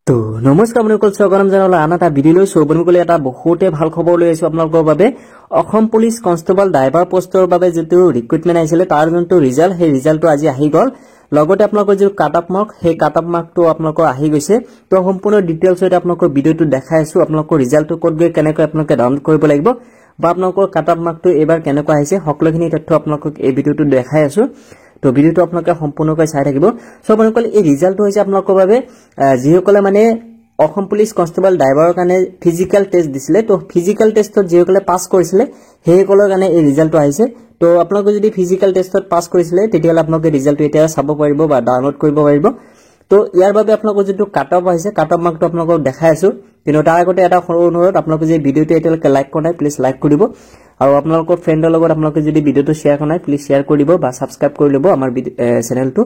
তো নমস্কাৰ আপোনালোকক স্বাগতম জনালো আন এটা ভিডিঅ' লৈ সৌবনকলে এটা বহুতে ভাল খবৰ লৈ আছো আপোনালোকৰ বাবে অসম পুলিচ কনষ্টেবল ড্ৰাইভাৰ পোষ্টৰ বাবে যেটো ৰিক্ৰুটমেন্ট আহিছিল তাৰ যোনটো ৰিজাল্ট সেই ৰিজাল্টটো আজি আহি গল লগতে আপোনালোকৰ যে কাট অফ মাৰ্ক সেই কাট অফ মাৰ্কটো আপোনালোকৰ আহি গৈছে তো সম্পূৰ্ণ ডিটেইলছ এটা আপোনালোকৰ ভিডিঅ'টো দেখাই আছো আপোনালোকৰ ৰিজাল্টটো ক'ত গৈ কেনেকৈ আপোনালোকে ডাউনলোড কৰিব লাগিব বা আপোনালোকৰ কাট অফ মাৰ্কটো এবাৰ কেনেকৈ আহিছে সকলোখিনি তথ্য আপোনালোকক এই ভিডিঅ'টো দেখাই আছো তো ভিডিওটো আপোনালোকে সম্পূৰ্ণকৈ চাই থাকিব সো আপোনালোকে এই ৰিজাল্টটো হৈছে আপোনালোকৰ বাবে যিসকলে মানে অসম পুলিচ কনষ্টেবল ড্ৰাইভাৰৰ কাৰণে ফিজিক্যাল টেষ্ট দিছিলে তো ফিজিক্যাল টেষ্টত যিসকলে পাস কৰিছিলে হেসকলৰ কাৰণে এই ৰিজাল্টটো আহিছে তো আপোনালোকে যদি ফিজিক্যাল টেষ্টত পাস কৰিছিলে তেতিয়ালে আপোনালোকে ৰিজাল্টটো এতিয়া চাব পাৰিব বা ডাউনলোড কৰিব পাৰিব তো ইয়াৰ বাবে আপোনালোকৰ যেটো কাট অফ আহিছে কাট অফ মাৰ্কটো আপোনালোকক দেখাই আছো কিন্তু তাৰ আগতে এটা সৰু অনুৰোধ আপোনালোকে যে ভিডিওটো এতিয়ালৈকে লাইক কৰা নাই প্লিজ লাইক কৰিব আৰু আপোনালোকৰ ফ্ৰেণ্ডৰ লগত আপোনালোকে যদি ভিডিওটো শেয়াৰ কৰা নাই প্লিজ শেয়াৰ কৰি দিব বা সাবস্ক্ৰাইব কৰি লব আমাৰ চেনেলটো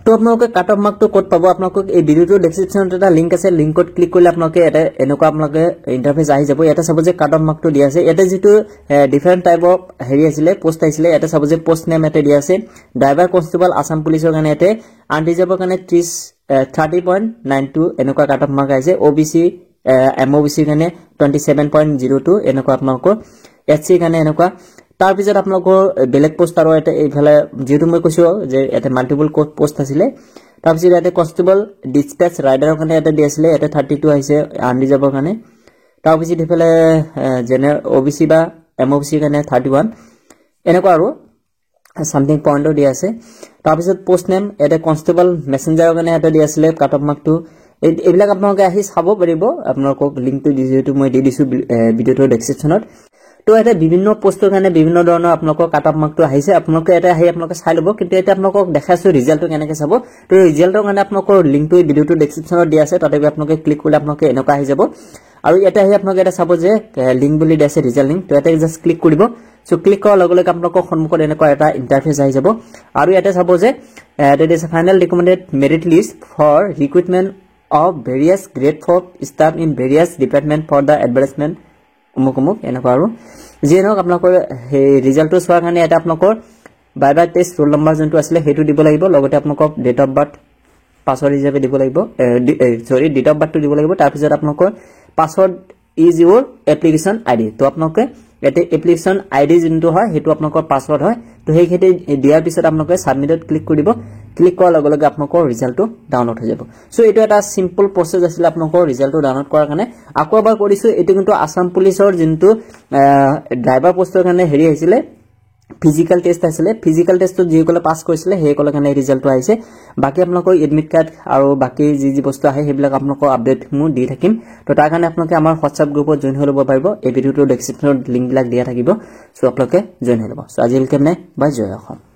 তো আপোনালোকে কাট অফ মাৰ্কটো ক'ত পাব আপোনালোকক এই ভিডিওটোৰ ডেসক্ৰিপচনত এটা লিংক আছে লিংকত ক্লিক কৰিলে আপোনালোকে এটা এনেকুৱা আপোনালোকে ইন্টাৰফেস আহি যাব এটা চাব যে কাট অফ মাৰ্কটো দিয়া আছে এটা যেটো ডিফাৰেন্ট টাইপ অফ হেৰি আছিল পোষ্ট আহিছিল এটা চাব যে পোষ্ট নেম এটা দিয়া আছে ড্ৰাইভাৰ কনষ্টেবল আসাম পুলিচৰ কাৰণে এটা আনৰিজাৰ্ভৰ কাৰণে 30.92 এনেকুৱা কাট অফ মাৰ্ক আহিছে ওবিসি এমওবিসি কাৰণে 27.02 এনেকুৱা আপোনালোকৰ এসসি কাৰণে এনেকুৱা তাৰ পিছত আপোনালোকৰ বেলেগ পোষ্ট আৰু এটা এইফালে যেটো মই কৈছো যে এটা মাল্টিপল কোড পোষ্ট আছিল তাৰ পিছত এটা কনষ্টেবল ডিসপ্যাচ ৰাইডাৰৰ কাৰণে এটা দিছিলে এটা 32 আহিছে আনৰিজাৰ্ভৰ কাৰণে তাৰ পিছত এইফালে জেনাৰেল ওবিসি বা এমওবিসি কাৰণে 31 এনেকুৱা আৰু সামথিং পইণ্টৰ দিয়া আছে তাৰ পিছত পোষ্ট নেম এটা কনষ্টেবল মেসেঞ্জাৰৰ কাৰণে এটা দিয়া আছিল কাট অফ মাৰ্কটো এইবিলাক আপোনালোকে আহি চাব পাৰিব আপোনালোকক লিংকটো দিছো মই দি দিছো ভিডিওটোৰ ডেসক্ৰিপচনত তো এটা বিভিন্ন পোষ্টৰ কাৰণে বিভিন্ন ধৰণৰ আপোনালোকৰ কাট অফ মাৰ্কটো আহিছে আপোনালোকে এটা আহি আপোনালোকে চাই লব কিন্তু এটা আপোনালোকক দেখাইছো ৰিজাল্টটো কেনেকৈ চাব তো ৰিজাল্টৰ কাৰণে আপোনালোকৰ লিংকটো ভিডিওটোৰ ডেসক্ৰিপচনত দিয়া আছে তাতে আপোনালোকে ক্লিক কৰিলে আপোনালোকে এনেকুৱা আহি যাব আৰু এটা আহি আপোনালোকে এটা চাব যে লিংক বুলি দিয়া আছে ৰিজাল্ট লিংক তো এটা জাস্ট ক্লিক কৰিব সো ক্লিক কৰাৰ লগে লগে আপোনালোকৰ সন্মুখত এনেকুৱা এটা ইন্টাৰফেস আহি যাব আৰু ইয়াতে চাব যে that is a final recommended merit list for recruitment of various grade 4 staff in various department for the advertisement অমুক এনেকুৱা আৰু যেনক আপোনালোকৰ এই ৰিজাল্টটো চোৱাৰ কাৰণে এটা আপোনালোকৰ বাই টেষ্ট ৰোল নম্বৰ যোনটো আছিল হেতু দিব লাগিব লগতে আপোনালোকক ডেট অফ বাৰ্থ পাছৱৰ্ড হিচাপে দিব লাগিব সৰি ডেট অফ বাৰ্থটো দিব লাগিব তাৰ পিছত আপোনালোকৰ password is Euro application ID তো আপোনালোকে এতে এপ্লিকেশন আইডি যোনটো হয় হেতু আপোনালোকৰ পাছৱৰ্ড হয় তো সেই খেতে দিয়াৰ পিছত আপোনালোকে সাবমিটত ক্লিক কৰিব ক্লিক কৰাৰ লগে লগে আপোনালোকৰ ৰিজাল্টটো ডাউনলোড হৈ যাব সো এটো এটা সিম্পল প্ৰসেস আছিল আপোনালোকৰ ৰিজাল্টটো ডাউনলোড কৰাৰ কাৰণে আকৌ এবাৰ কৰিছো এটো কিন্তু আসাম পুলিচৰ যোনটো ড্ৰাইভাৰ পোষ্টৰ কাৰণে হেৰি আহিছিল ফিজিক্যাল টেষ্ট আছিল ফিজিক্যাল টেষ্টত যিসকলে পাস কৰিছিল হেসকলৰ কাৰণে ৰিজাল্টটো আহিছে বাকি আপোনালোকৰ এডমিট কাৰ্ড আৰু বাকি যি বস্তু আহে হেবিলাক আপোনালোকৰ আপডেট মই দি থাকিম তো তাৰ কাৰণে আপোনালোকে আমাৰ WhatsApp গ্ৰুপত জয়েন হৈ লব পাৰিব এই ভিডিওটোৰ ডেসক্ৰিপচনত লিংক বিলাক দিয়া থাকিব সো আপোনালোকে জয়েন হৈ লব সো আজিলৈকে বাই জয় অসম।